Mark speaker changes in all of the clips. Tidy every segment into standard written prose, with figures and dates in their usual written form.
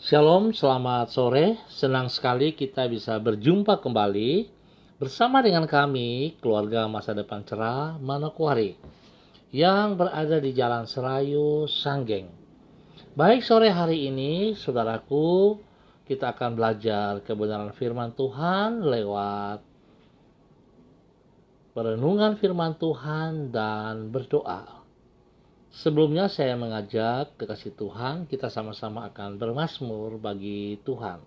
Speaker 1: Shalom, selamat sore. Senang sekali kita bisa berjumpa kembali bersama dengan kami, keluarga masa depan cerah Manokwari, yang berada di Jalan Serayu, Sanggeng. Baik, sore hari ini, saudaraku, kita akan belajar kebenaran firman Tuhan lewat perenungan firman Tuhan dan berdoa. Sebelumnya saya mengajak kekasih Tuhan, kita sama-sama akan bermazmur bagi Tuhan.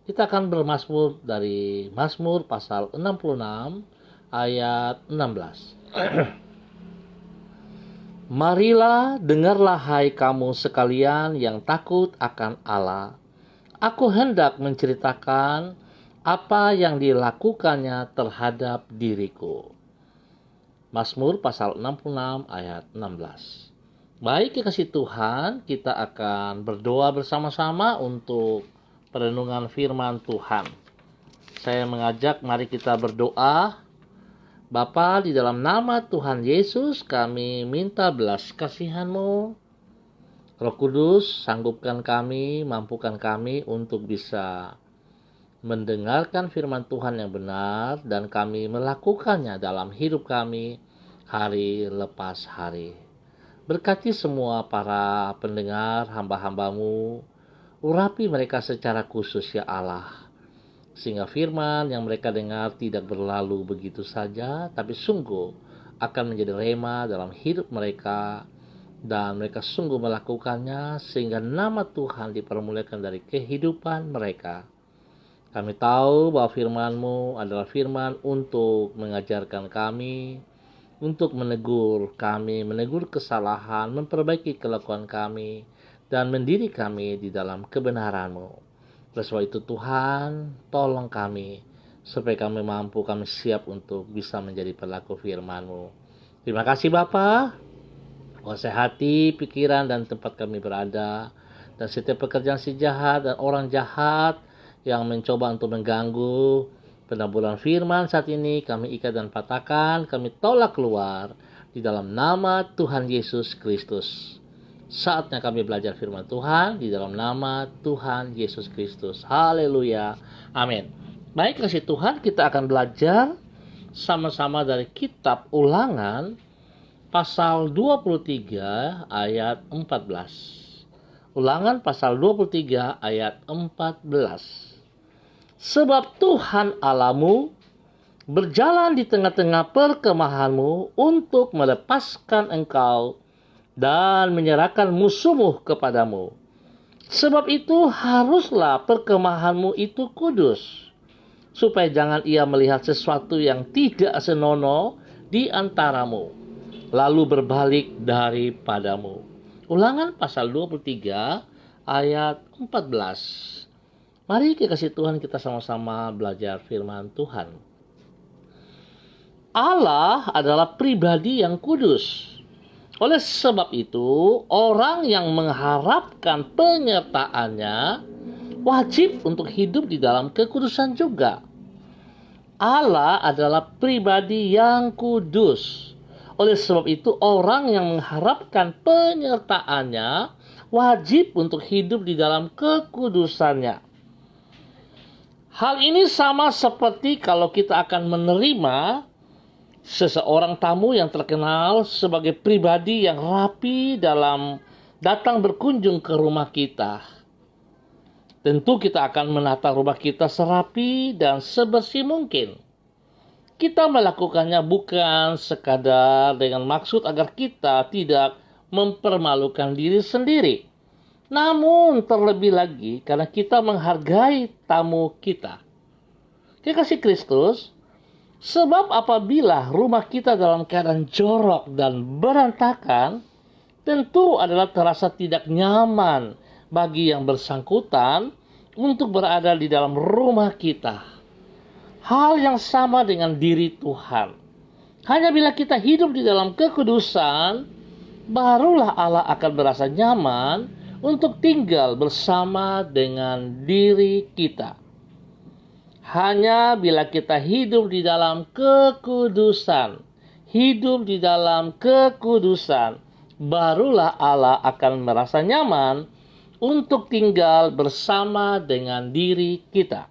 Speaker 1: Kita akan bermazmur dari Mazmur pasal 66 ayat 16. Marilah, dengarlah hai kamu sekalian yang takut akan Allah. Aku hendak menceritakan apa yang dilakukannya terhadap diriku. Mazmur pasal 66 ayat 16. Baik kekasih Tuhan, kita akan berdoa bersama-sama untuk perenungan firman Tuhan. Saya mengajak mari kita berdoa. Bapa, di dalam nama Tuhan Yesus kami minta belas kasihan-Mu. Roh Kudus, sanggupkan kami, mampukan kami untuk bisa mendengarkan firman Tuhan yang benar dan kami melakukannya dalam hidup kami hari lepas hari. Berkati semua para pendengar hamba-hamba-Mu, urapi mereka secara khusus ya Allah, sehingga firman yang mereka dengar tidak berlalu begitu saja, tapi sungguh akan menjadi rema dalam hidup mereka, dan mereka sungguh melakukannya sehingga nama Tuhan dipermuliakan dari kehidupan mereka. Kami tahu bahwa firman-Mu adalah firman untuk mengajarkan kami, untuk menegur kami, menegur kesalahan, memperbaiki kelakuan kami, dan mendidik kami di dalam kebenaran-Mu. Oleh sebab itu Tuhan, tolong kami, supaya kami mampu, kami siap untuk bisa menjadi pelaku firman-Mu. Terima kasih Bapa, kuasai hati, pikiran, dan tempat kami berada, dan setiap pekerjaan si jahat dan orang jahat yang mencoba untuk mengganggu penaburan firman saat ini, kami ikat dan patahkan, kami tolak keluar di dalam nama Tuhan Yesus Kristus. Saatnya kami belajar firman Tuhan di dalam nama Tuhan Yesus Kristus. Haleluya. Amin. Baik kasih Tuhan, kita akan belajar sama-sama dari kitab Ulangan pasal 23 ayat 14. Ulangan pasal 23 ayat 14. Sebab Tuhan Allahmu berjalan di tengah-tengah perkemahanmu untuk melepaskan engkau dan menyerahkan musuhmu kepadamu. Sebab itu haruslah perkemahanmu itu kudus, supaya jangan ia melihat sesuatu yang tidak senonoh di antaramu, lalu berbalik daripadamu. Ulangan pasal 23 ayat 14. Mari kekasih Tuhan, kita sama-sama belajar firman Tuhan. Allah adalah pribadi yang kudus. Oleh sebab itu, orang yang mengharapkan penyertaannya wajib untuk hidup di dalam kekudusan juga. Allah adalah pribadi yang kudus. Oleh sebab itu, orang yang mengharapkan penyertaannya wajib untuk hidup di dalam kekudusannya. Hal ini sama seperti kalau kita akan menerima seseorang tamu yang terkenal sebagai pribadi yang rapi dalam datang berkunjung ke rumah kita. Tentu kita akan menata rumah kita serapi dan sebersih mungkin. Kita melakukannya bukan sekadar dengan maksud agar kita tidak mempermalukan diri sendiri, namun terlebih lagi karena kita menghargai tamu kita. Kekasih Kristus, sebab apabila rumah kita dalam keadaan jorok dan berantakan, tentu adalah terasa tidak nyaman bagi yang bersangkutan untuk berada di dalam rumah kita. Hal yang sama dengan diri Tuhan. Hanya bila kita hidup di dalam kekudusan, barulah Allah akan merasa nyaman untuk tinggal bersama dengan diri kita. Hanya bila kita hidup di dalam kekudusan, barulah Allah akan merasa nyaman untuk tinggal bersama dengan diri kita.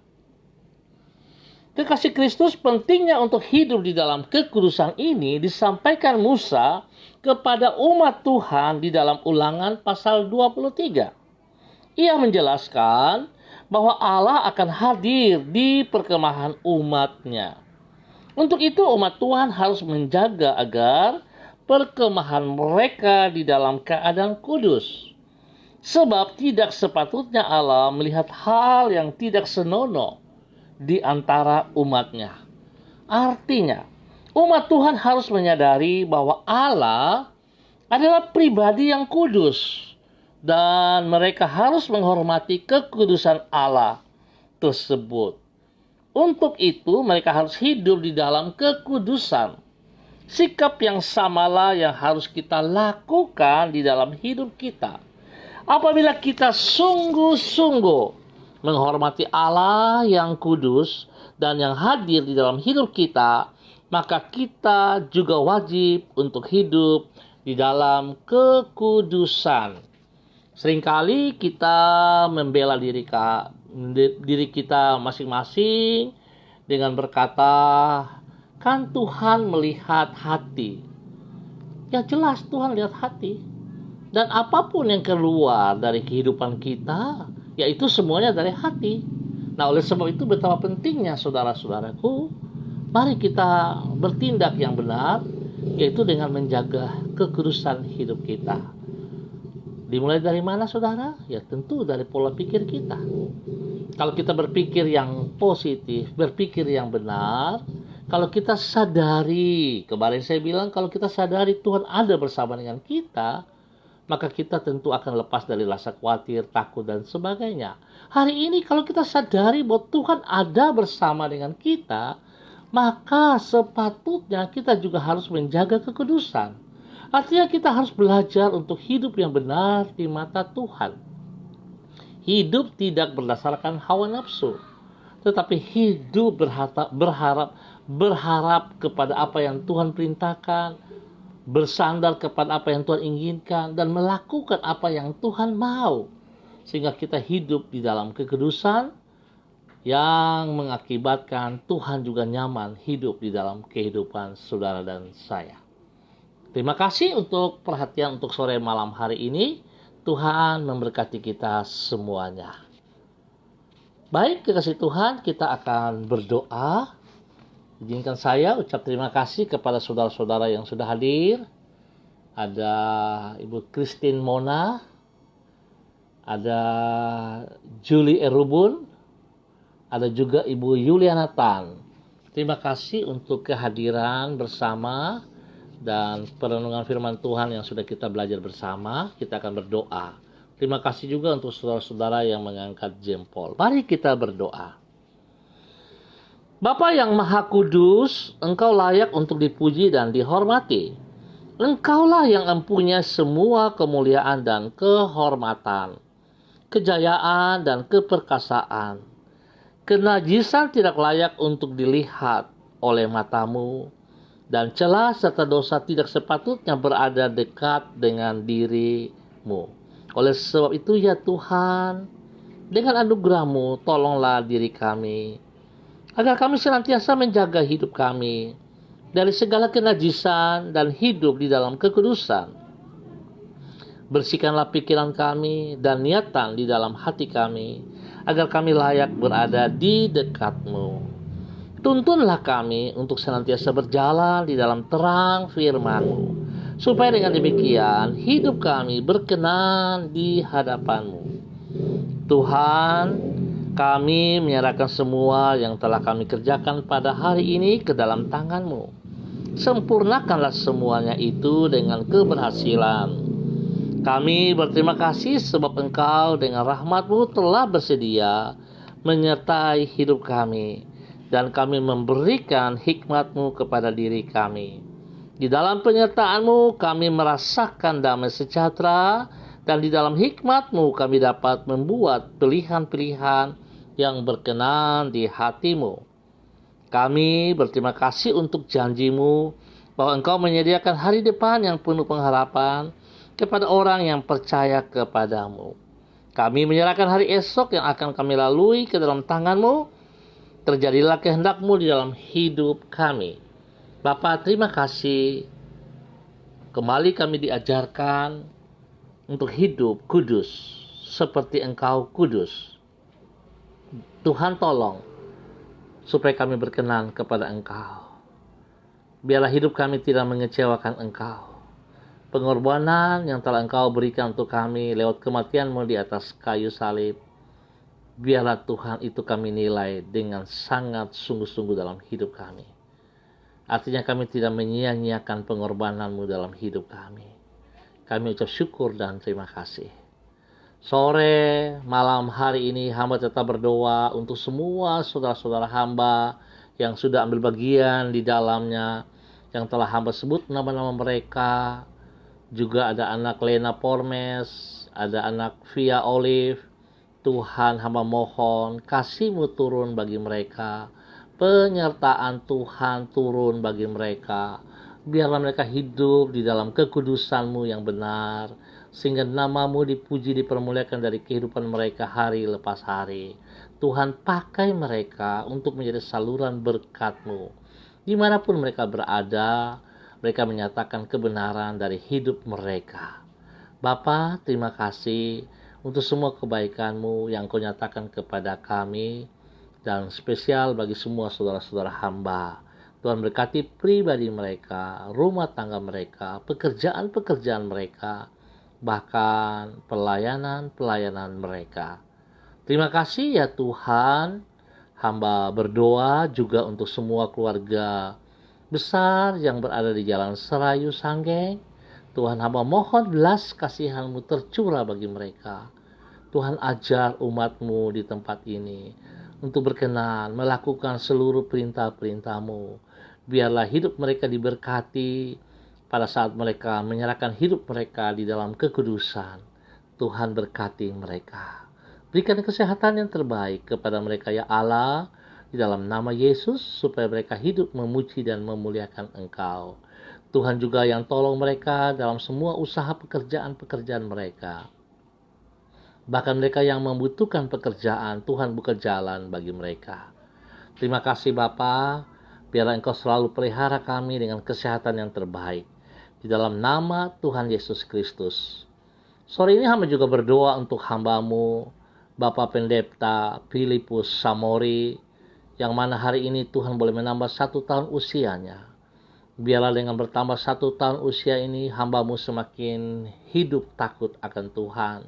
Speaker 1: Kekasih Kristus pentingnya untuk hidup di dalam kekudusan ini disampaikan Musa kepada umat Tuhan di dalam Ulangan pasal 23. Ia menjelaskan bahwa Allah akan hadir di perkemahan umatnya. Untuk itu umat Tuhan harus menjaga agar perkemahan mereka di dalam keadaan kudus. Sebab tidak sepatutnya Allah melihat hal yang tidak senonoh di antara umatnya. Artinya, umat Tuhan harus menyadari bahwa Allah adalah pribadi yang kudus dan mereka harus menghormati kekudusan Allah tersebut. Untuk itu, mereka harus hidup di dalam kekudusan. Sikap yang samalah yang harus kita lakukan di dalam hidup kita. Apabila kita sungguh-sungguh menghormati Allah yang kudus dan yang hadir di dalam hidup kita, maka kita juga wajib untuk hidup di dalam kekudusan. Seringkali kita membela diri kita masing-masing dengan berkata, kan Tuhan melihat hati. Ya jelas Tuhan lihat hati. Dan apapun yang keluar dari kehidupan kita, yaitu semuanya dari hati. Nah, oleh sebab itu betapa pentingnya saudara-saudaraku, mari kita bertindak yang benar, yaitu dengan menjaga kekudusan hidup kita. Dimulai dari mana, saudara? Ya tentu dari pola pikir kita. Kalau kita berpikir yang positif, berpikir yang benar, kalau kita sadari, kemarin saya bilang kalau kita sadari Tuhan ada bersama dengan kita, maka kita tentu akan lepas dari rasa khawatir, takut, dan sebagainya. Hari ini kalau kita sadari bahwa Tuhan ada bersama dengan kita, maka sepatutnya kita juga harus menjaga kekudusan. Artinya kita harus belajar untuk hidup yang benar di mata Tuhan. Hidup tidak berdasarkan hawa nafsu, tetapi hidup berharap kepada apa yang Tuhan perintahkan, bersandar kepada apa yang Tuhan inginkan, dan melakukan apa yang Tuhan mau. Sehingga kita hidup di dalam kekudusan yang mengakibatkan Tuhan juga nyaman hidup di dalam kehidupan saudara dan saya. Terima kasih untuk perhatian untuk sore malam hari ini. Tuhan memberkati kita semuanya. Baik, kekasih Tuhan, kita akan berdoa. Izinkan saya ucap terima kasih kepada saudara-saudara yang sudah hadir. Ada Ibu Christine Mona, ada Julie Erubun, ada juga Ibu Yuliana Tan. Terima kasih untuk kehadiran bersama dan perenungan firman Tuhan yang sudah kita belajar bersama. Kita akan berdoa. Terima kasih juga untuk saudara-saudara yang mengangkat jempol. Mari kita berdoa. Bapa yang Maha Kudus, Engkau layak untuk dipuji dan dihormati. Engkaulah yang mempunyai semua kemuliaan dan kehormatan, kejayaan dan keperkasaan. Kenajisan tidak layak untuk dilihat oleh matamu, dan celah serta dosa tidak sepatutnya berada dekat dengan diri-Mu. Oleh sebab itu ya Tuhan, dengan anugerah-Mu tolonglah diri kami, agar kami senantiasa menjaga hidup kami dari segala kenajisan dan hidup di dalam kekudusan. Bersihkanlah pikiran kami dan niatan di dalam hati kami, agar kami layak berada di dekat-Mu. Tuntunlah kami untuk senantiasa berjalan di dalam terang firman-Mu, supaya dengan demikian hidup kami berkenan di hadapan-Mu. Tuhan, kami menyerahkan semua yang telah kami kerjakan pada hari ini ke dalam tangan-Mu. Sempurnakanlah semuanya itu dengan keberhasilan. Kami berterima kasih sebab Engkau dengan rahmat-Mu telah bersedia menyertai hidup kami, dan kami memberikan hikmat-Mu kepada diri kami. Di dalam penyertaan-Mu kami merasakan damai sejahtera, dan di dalam hikmat-Mu kami dapat membuat pilihan-pilihan yang berkenan di hati-Mu. Kami berterima kasih untuk janji-Mu bahwa Engkau menyediakan hari depan yang penuh pengharapan kepada orang yang percaya kepada-Mu. Kami menyerahkan hari esok yang akan kami lalui ke dalam tangan-Mu. Terjadilah kehendak-Mu di dalam hidup kami. Bapa, terima kasih. Kembali kami diajarkan untuk hidup kudus seperti Engkau kudus. Tuhan tolong supaya kami berkenan kepada Engkau. Biarlah hidup kami tidak mengecewakan Engkau. Pengorbanan yang telah Engkau berikan untuk kami lewat kematian-Mu di atas kayu salib, biarlah Tuhan itu kami nilai dengan sangat sungguh-sungguh dalam hidup kami. Artinya kami tidak menyia-nyiakan pengorbanan-Mu dalam hidup kami. Kami ucap syukur dan terima kasih. Sore, malam hari ini hamba tetap berdoa untuk semua saudara-saudara hamba yang sudah ambil bagian di dalamnya, yang telah hamba sebut nama-nama mereka. Juga ada anak Lena Pormes, ada anak Via Olive. Tuhan, hamba mohon kasih-Mu turun bagi mereka. Penyertaan Tuhan turun bagi mereka. Biarlah mereka hidup di dalam kekudusan-Mu yang benar, sehingga nama-Mu dipuji, dipermuliakan dari kehidupan mereka hari lepas hari. Tuhan, pakai mereka untuk menjadi saluran berkat-Mu. Dimanapun mereka berada, mereka menyatakan kebenaran dari hidup mereka. Bapa, terima kasih untuk semua kebaikan-Mu yang Kau nyatakan kepada kami, dan spesial bagi semua saudara-saudara hamba. Tuhan berkati pribadi mereka, rumah tangga mereka, pekerjaan-pekerjaan mereka, bahkan pelayanan-pelayanan mereka. Terima kasih ya Tuhan. Hamba berdoa juga untuk semua keluarga besar yang berada di Jalan Serayu Sanggeng. Tuhan, hamba mohon belas kasihan-Mu tercurah bagi mereka. Tuhan, ajar umat-Mu di tempat ini untuk berkenan melakukan seluruh perintah-perintah-Mu. Biarlah hidup mereka diberkati pada saat mereka menyerahkan hidup mereka di dalam kekudusan. Tuhan, berkati mereka. Berikan kesehatan yang terbaik kepada mereka ya Allah, di dalam nama Yesus, supaya mereka hidup memuji dan memuliakan Engkau. Tuhan juga yang tolong mereka dalam semua usaha pekerjaan-pekerjaan mereka. Bahkan mereka yang membutuhkan pekerjaan, Tuhan buka jalan bagi mereka. Terima kasih Bapa, biarlah Engkau selalu pelihara kami dengan kesehatan yang terbaik. Di dalam nama Tuhan Yesus Kristus. Sore ini hamba juga berdoa untuk hamba-Mu, Bapak Pendeta Filipus Samori, yang mana hari ini Tuhan boleh menambah 1 tahun usianya. Biarlah dengan bertambah 1 tahun usia ini, hamba-Mu semakin hidup takut akan Tuhan,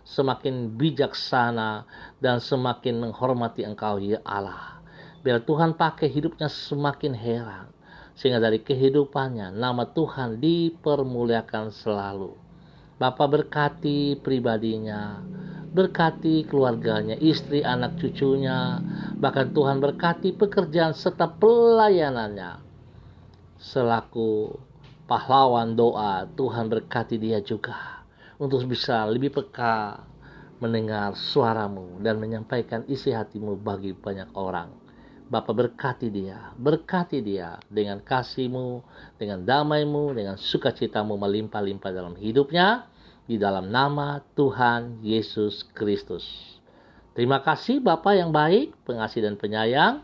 Speaker 1: semakin bijaksana, dan semakin menghormati Engkau ya Allah. Biar Tuhan pakai hidupnya semakin heran, sehingga dari kehidupannya nama Tuhan dipermuliakan selalu. Bapa, berkati pribadinya, berkati keluarganya, istri, anak, cucunya, bahkan Tuhan berkati pekerjaan serta pelayanannya. Selaku pahlawan doa, Tuhan berkati dia juga untuk bisa lebih peka mendengar suara-Mu dan menyampaikan isi hati-Mu bagi banyak orang. Bapa, berkati dia dengan kasih-Mu, dengan damai-Mu, dengan sukacita-Mu melimpah-limpah dalam hidupnya, di dalam nama Tuhan Yesus Kristus. Terima kasih Bapa yang baik, pengasih dan penyayang.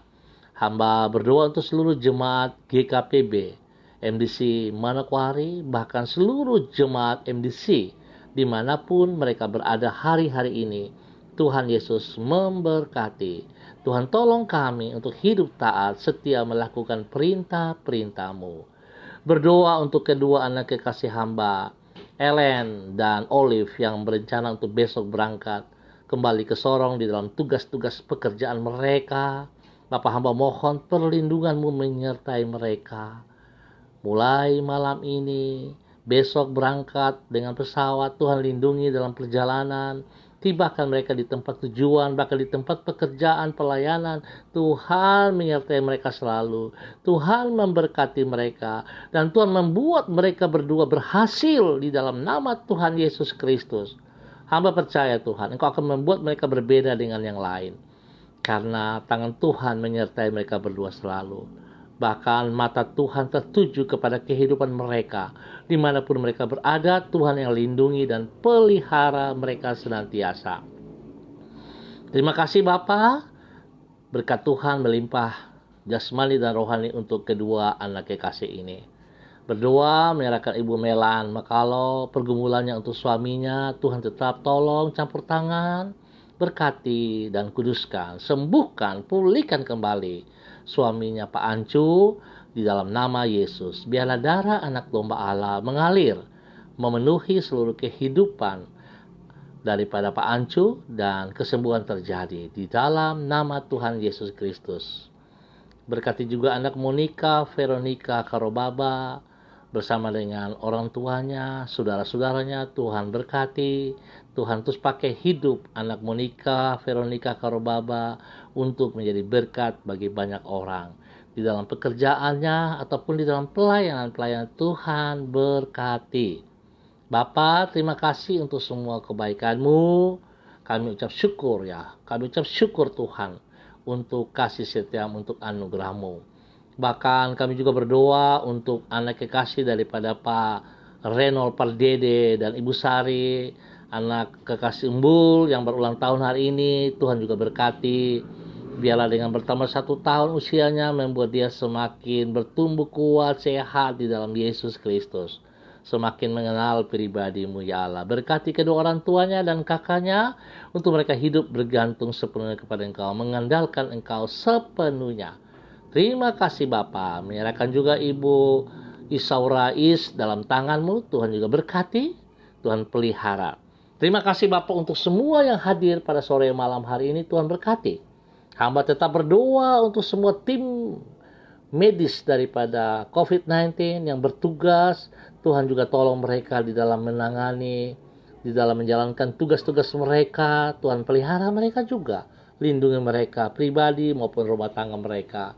Speaker 1: Hamba berdoa untuk seluruh jemaat GKPB, MDC Manokwari, bahkan seluruh jemaat MDC dimanapun mereka berada hari-hari ini. Tuhan Yesus memberkati. Tuhan tolong kami untuk hidup taat, setia melakukan perintah-perintah-Mu. Berdoa untuk kedua anak kekasih hamba, Ellen dan Olive, yang berencana untuk besok berangkat kembali ke Sorong di dalam tugas-tugas pekerjaan mereka. Bapak, hamba mohon perlindungan-Mu menyertai mereka. Mulai malam ini, besok berangkat dengan pesawat, Tuhan lindungi dalam perjalanan. Tibakan mereka di tempat tujuan, bahkan di tempat pekerjaan, pelayanan. Tuhan menyertai mereka selalu. Tuhan memberkati mereka. Dan Tuhan membuat mereka berdua berhasil di dalam nama Tuhan Yesus Kristus. Hamba percaya Tuhan, Engkau akan membuat mereka berbeda dengan yang lain. Karena tangan Tuhan menyertai mereka berdua selalu. Bahkan mata Tuhan tertuju kepada kehidupan mereka. Dimanapun mereka berada, Tuhan yang lindungi dan pelihara mereka senantiasa. Terima kasih Bapa, berkat Tuhan melimpah jasmani dan rohani untuk kedua anak kekasih ini. Berdoa menyerahkan Ibu Melan Makalo, pergumulannya untuk suaminya, Tuhan tetap tolong, campur tangan, berkati dan kuduskan, sembuhkan, pulihkan kembali suaminya Pak Ancu di dalam nama Yesus. Biarlah darah anak domba Allah mengalir, memenuhi seluruh kehidupan daripada Pak Ancu dan kesembuhan terjadi di dalam nama Tuhan Yesus Kristus. Berkati juga anak Monica Veronica Karobaba bersama dengan orang tuanya, saudara-saudaranya. Tuhan berkati, Tuhan terus pakai hidup anak Monica Veronica Karobaba untuk menjadi berkat bagi banyak orang di dalam pekerjaannya ataupun di dalam pelayanan Tuhan berkati. Bapa, terima kasih untuk semua kebaikan-Mu. Kami ucap syukur ya. Kami ucap syukur Tuhan untuk kasih setia-Mu, untuk anugerah-Mu. Bahkan kami juga berdoa untuk anak kekasih daripada Pak Renol Pardede dan Ibu Sari, anak kekasih Embul yang berulang tahun hari ini. Tuhan juga berkati. Biarlah dengan bertambah 1 tahun usianya membuat dia semakin bertumbuh kuat, sehat di dalam Yesus Kristus. Semakin mengenal pribadi-Mu ya Allah. Berkati kedua orang tuanya dan kakaknya untuk mereka hidup bergantung sepenuhnya kepada Engkau, mengandalkan Engkau sepenuhnya. Terima kasih Bapa. Menyerahkan juga Ibu Isaura Is dalam tangan-Mu. Tuhan juga berkati, Tuhan pelihara. Terima kasih Bapa untuk semua yang hadir pada sore malam hari ini. Tuhan berkati. Hamba tetap berdoa untuk semua tim medis daripada COVID-19 yang bertugas. Tuhan juga tolong mereka di dalam menangani, di dalam menjalankan tugas-tugas mereka. Tuhan pelihara mereka juga, lindungi mereka pribadi maupun rumah tangga mereka.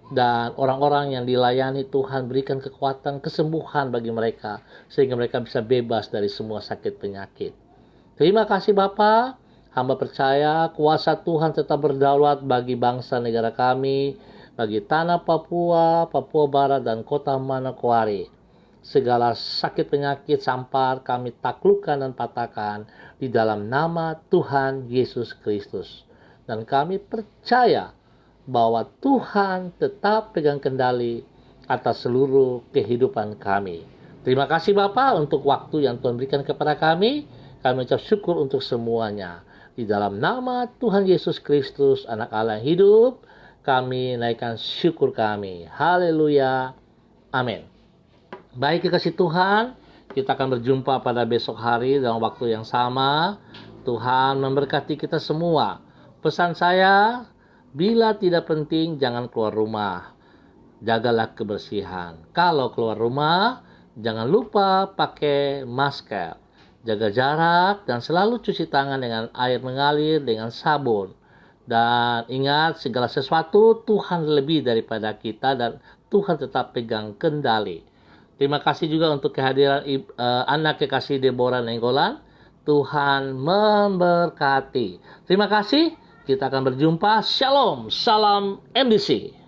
Speaker 1: Dan orang-orang yang dilayani, Tuhan berikan kekuatan, kesembuhan bagi mereka sehingga mereka bisa bebas dari semua sakit penyakit. Terima kasih Bapa. Hamba percaya kuasa Tuhan tetap berdaulat bagi bangsa negara kami, bagi tanah Papua, Papua Barat, dan kota Manokwari. Segala sakit penyakit sampar kami taklukkan dan patahkan di dalam nama Tuhan Yesus Kristus. Dan kami percaya bahwa Tuhan tetap pegang kendali atas seluruh kehidupan kami. Terima kasih Bapa untuk waktu yang Tuhan berikan kepada kami. Kami ucap syukur untuk semuanya. Di dalam nama Tuhan Yesus Kristus, Anak Allah yang hidup, kami naikkan syukur kami. Haleluya. Amin. Baik kekasih Tuhan, kita akan berjumpa pada besok hari dalam waktu yang sama. Tuhan memberkati kita semua. Pesan saya, bila tidak penting jangan keluar rumah. Jagalah kebersihan. Kalau keluar rumah, jangan lupa pakai masker. Jaga jarak dan selalu cuci tangan dengan air mengalir dengan sabun. Dan ingat, segala sesuatu Tuhan lebih daripada kita dan Tuhan tetap pegang kendali. Terima kasih juga untuk kehadiran anak kekasih Deborah Nenggolan. Tuhan memberkati. Terima kasih. Kita akan berjumpa. Shalom. Salam MDC.